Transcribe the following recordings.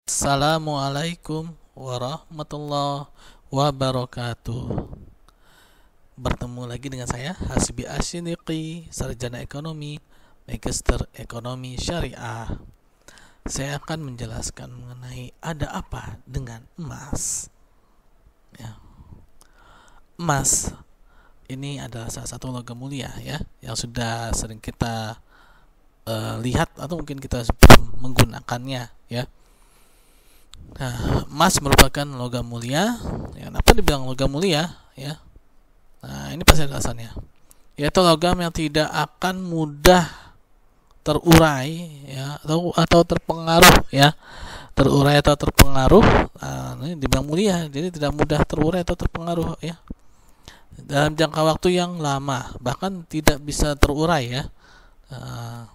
Assalamualaikum warahmatullahi wabarakatuh. Bertemu lagi dengan saya Hasbi Asyidiki, sarjana ekonomi, magister ekonomi syariah. Saya akan menjelaskan mengenai ada apa dengan emas. Ya. Emas ini adalah salah satu logam mulia ya, yang sudah sering kita lihat atau mungkin kita menggunakannya ya. Nah, emas merupakan logam mulia. Ya, kenapa dibilang logam mulia? Ya, nah ini pasti ada alasannya. Yaitu logam yang tidak akan mudah terurai, ya, atau terpengaruh, ya, terurai atau terpengaruh. Nah, ini dibilang mulia, jadi tidak mudah terurai atau terpengaruh, ya, dalam jangka waktu yang lama, bahkan tidak bisa terurai, ya. Nah,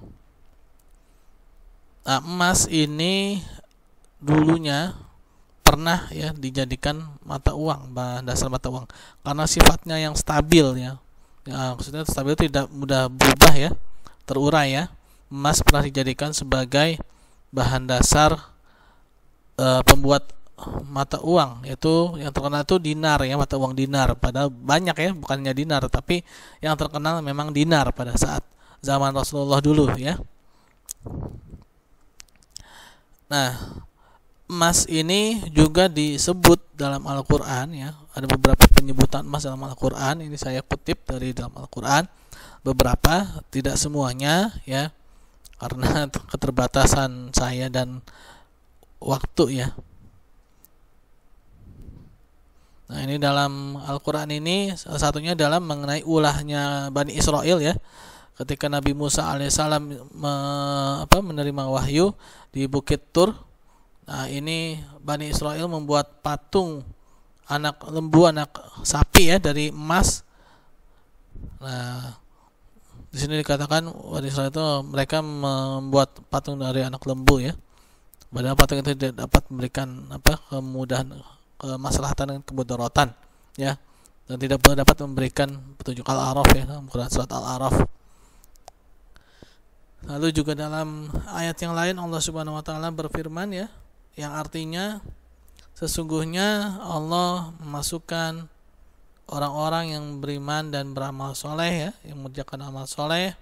emas ini dulunya pernah ya dijadikan mata uang, bahan dasar mata uang, karena sifatnya yang stabil ya. Maksudnya stabil, tidak mudah berubah ya, terurai ya. Emas pernah dijadikan sebagai bahan dasar pembuat mata uang, yaitu yang terkenal itu dinar ya, mata uang dinar. Padahal banyak ya, bukannya dinar, tapi yang terkenal memang dinar pada saat zaman Rasulullah dulu ya. Nah, emas ini juga disebut dalam Al-Quran ya. Ada beberapa penyebutan emas dalam Al-Quran. Ini saya kutip dari dalam Al-Quran. Beberapa, tidak semuanya ya, karena keterbatasan saya dan waktu ya. Nah, ini dalam Al-Quran ini salah satunya dalam mengenai ulahnya Bani Israel ya. Ketika Nabi Musa alaihissalam menerima wahyu di Bukit Tur. Nah, ini Bani Israel membuat patung anak lembu, anak sapi ya, dari emas. Nah, di sini dikatakan Bani Israel itu mereka membuat patung dari anak lembu ya. Padahal patung itu tidak dapat memberikan kemudahan, kemaslahatan dan kemudaratan ya, dan tidak dapat memberikan petunjuk. Al-A'raf ya, dalam surat Al-A'raf. Lalu juga dalam ayat yang lain Allah Subhanahu wa taala berfirman ya, yang artinya sesungguhnya Allah memasukkan orang-orang yang beriman dan beramal soleh ya, yang mengerjakan amal soleh,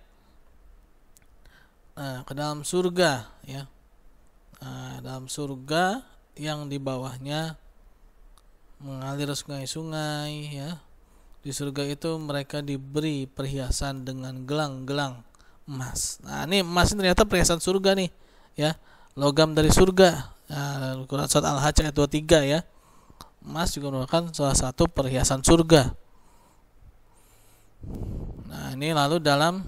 ke dalam surga ya. Dalam surga yang di bawahnya mengalir sungai-sungai ya. Di surga itu mereka diberi perhiasan dengan gelang-gelang emas. Nah, ini emas ini ternyata perhiasan surga nih ya, logam dari surga. Nah, surat Al-Hajj ayat 23 ya. Emas juga merupakan salah satu perhiasan surga. Nah, ini lalu dalam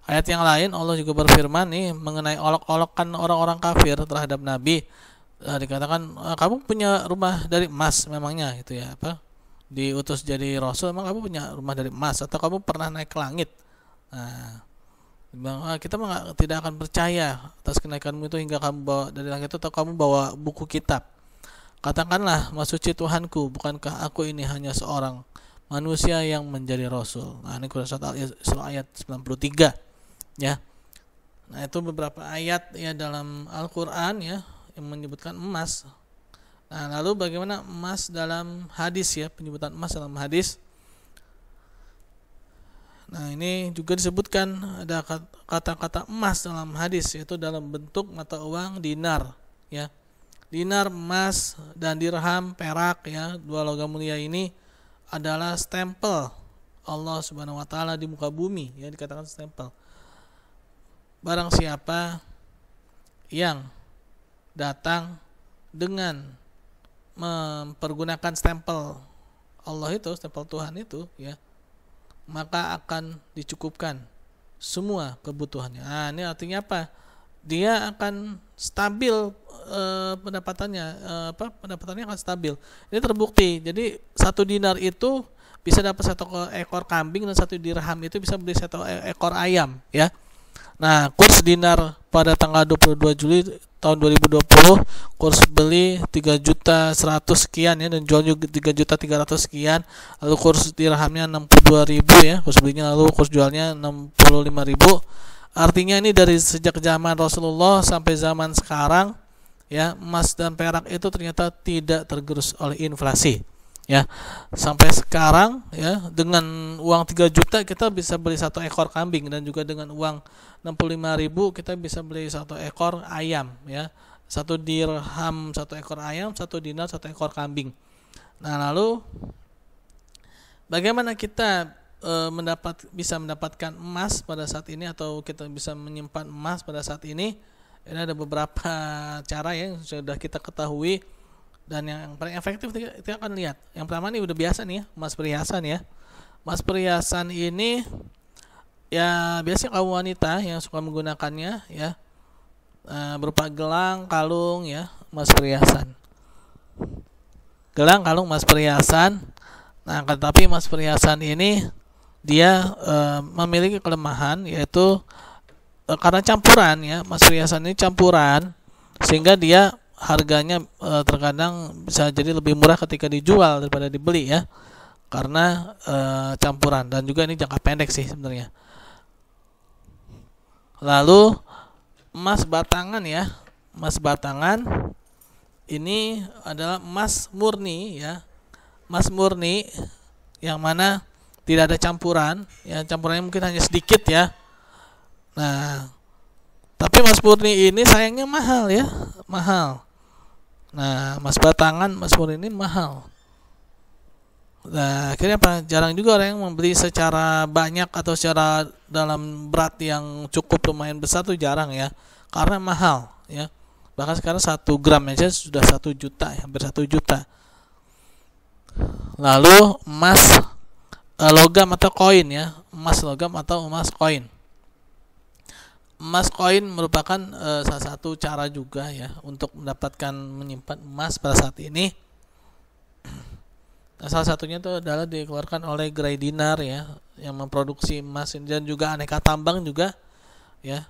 ayat yang lain Allah juga berfirman nih mengenai olok-olokan orang-orang kafir terhadap Nabi. Dikatakan, kamu punya rumah dari emas memangnya gitu ya, diutus jadi rasul, emang kamu punya rumah dari emas atau kamu pernah naik ke langit? Nah, kita tidak akan percaya atas kenaikanmu itu hingga kamu bawa dari langit itu atau kamu bawa buku kitab. Katakanlah, Maha Suci Tuhanku, bukankah aku ini hanya seorang manusia yang menjadi rasul? Nah, ini surat Al-Isra ayat 93 ya. Nah, itu beberapa ayat ya dalam Al-Quran ya yang menyebutkan emas. Nah, lalu bagaimana emas dalam hadis ya, penyebutan emas dalam hadis? Nah, ini juga disebutkan ada kata-kata emas dalam hadis, yaitu dalam bentuk mata uang dinar ya. Dinar, emas, dan dirham, perak ya, dua logam mulia ini adalah stempel Allah Subhanahu wa taala di muka bumi ya, dikatakan stempel. Barang siapa yang datang dengan mempergunakan stempel Allah itu, stempel Tuhan itu ya, maka akan dicukupkan semua kebutuhannya. Nah, ini artinya apa? Dia akan stabil pendapatannya, pendapatannya akan stabil. Ini terbukti. Jadi 1 dinar itu bisa dapat 1 ekor kambing, dan 1 dirham itu bisa beli 1 ekor ayam ya. Nah, kurs dinar pada tanggal 22 Juli tahun 2020, kurs beli 3.100.000 sekian ya, dan jual juga 3.300.000 sekian. Lalu kurs dirhamnya 62.000 ya, kurs belinya, lalu kurs jualnya 65.000. Artinya ini dari sejak zaman Rasulullah sampai zaman sekarang ya, emas dan perak itu ternyata tidak tergerus oleh inflasi. Ya, sampai sekarang ya dengan uang 3 juta kita bisa beli 1 ekor kambing, dan juga dengan uang 65.000 kita bisa beli 1 ekor ayam ya. 1 dirham 1 ekor ayam, 1 dinar 1 ekor kambing. Nah, lalu bagaimana kita bisa mendapatkan emas pada saat ini, atau kita bisa menyimpan emas pada saat ini? Ini ada beberapa cara yang sudah kita ketahui, dan yang paling efektif kita akan lihat. Yang pertama nih udah biasa nih ya, emas perhiasan ya. Emas perhiasan ini ya biasanya kaum wanita yang suka menggunakannya ya, berupa gelang, kalung ya, emas perhiasan. Gelang, kalung, emas perhiasan. Nah, tetapi emas perhiasan ini dia memiliki kelemahan, yaitu karena campuran ya, emas perhiasan ini campuran, sehingga dia harganya terkadang bisa jadi lebih murah ketika dijual daripada dibeli ya, karena campuran, dan juga ini jangka pendek sih sebenarnya. Lalu emas batangan ya, emas batangan ini adalah emas murni ya, emas murni yang mana tidak ada campuran ya, campurannya mungkin hanya sedikit ya. Nah, tapi emas murni ini sayangnya mahal ya, mahal. Nah, emas batangan, emas murni ini mahal. Nah, akhirnya apa? Jarang juga orang yang membeli secara banyak atau secara dalam berat yang cukup lumayan besar tuh jarang ya, karena mahal ya. Bahkan sekarang 1 gram aja sudah 1 juta, hampir 1 juta. Lalu emas logam atau koin ya, emas logam atau emas koin. Emas koin merupakan salah satu cara juga ya untuk mendapatkan menyimpan emas pada saat ini. Nah, salah satunya itu adalah dikeluarkan oleh Gerai Dinar ya, yang memproduksi emas, dan juga Aneka Tambang juga ya,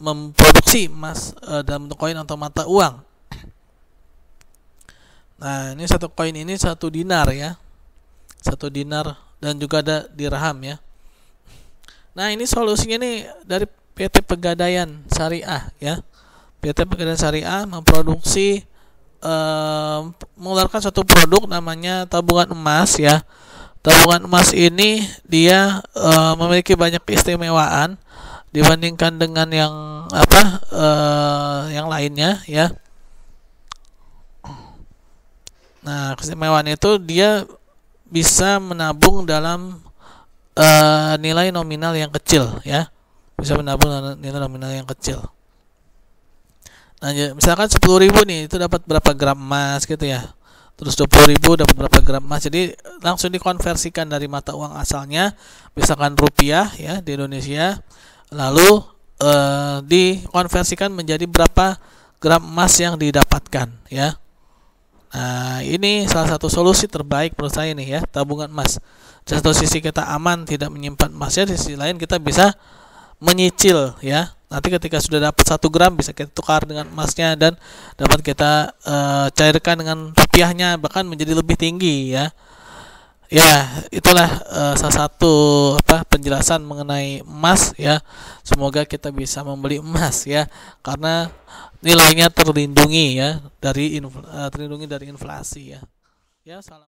memproduksi emas dalam bentuk koin atau mata uang. Nah, ini 1 koin ini 1 dinar ya, 1 dinar, dan juga ada dirham ya. Nah, ini solusinya nih dari PT Pegadaian Syariah ya. PT Pegadaian Syariah memproduksi mengeluarkan suatu produk namanya tabungan emas ya. Tabungan emas ini dia memiliki banyak keistimewaan dibandingkan dengan yang yang lainnya ya. Nah, keistimewaan itu dia bisa menabung dalam nilai nominal yang kecil ya, bisa menabung nilai nominal yang kecil. Nah, misalkan 10.000 nih, itu dapat berapa gram emas gitu ya, terus 20.000 dapat berapa gram emas, jadi langsung dikonversikan dari mata uang asalnya, misalkan rupiah ya di Indonesia, lalu dikonversikan menjadi berapa gram emas yang didapatkan ya. Nah, ini salah satu solusi terbaik menurut saya nih ya, tabungan emas. Di satu sisi kita aman tidak menyimpan emasnya, di sisi lain kita bisa menyicil ya. Nanti ketika sudah dapat 1 gram bisa kita tukar dengan emasnya, dan dapat kita cairkan dengan rupiahnya, bahkan menjadi lebih tinggi ya. Ya, itulah salah satu penjelasan mengenai emas ya. Semoga kita bisa membeli emas ya, karena nilainya terlindungi ya dari terlindungi dari inflasi ya. Ya, salam.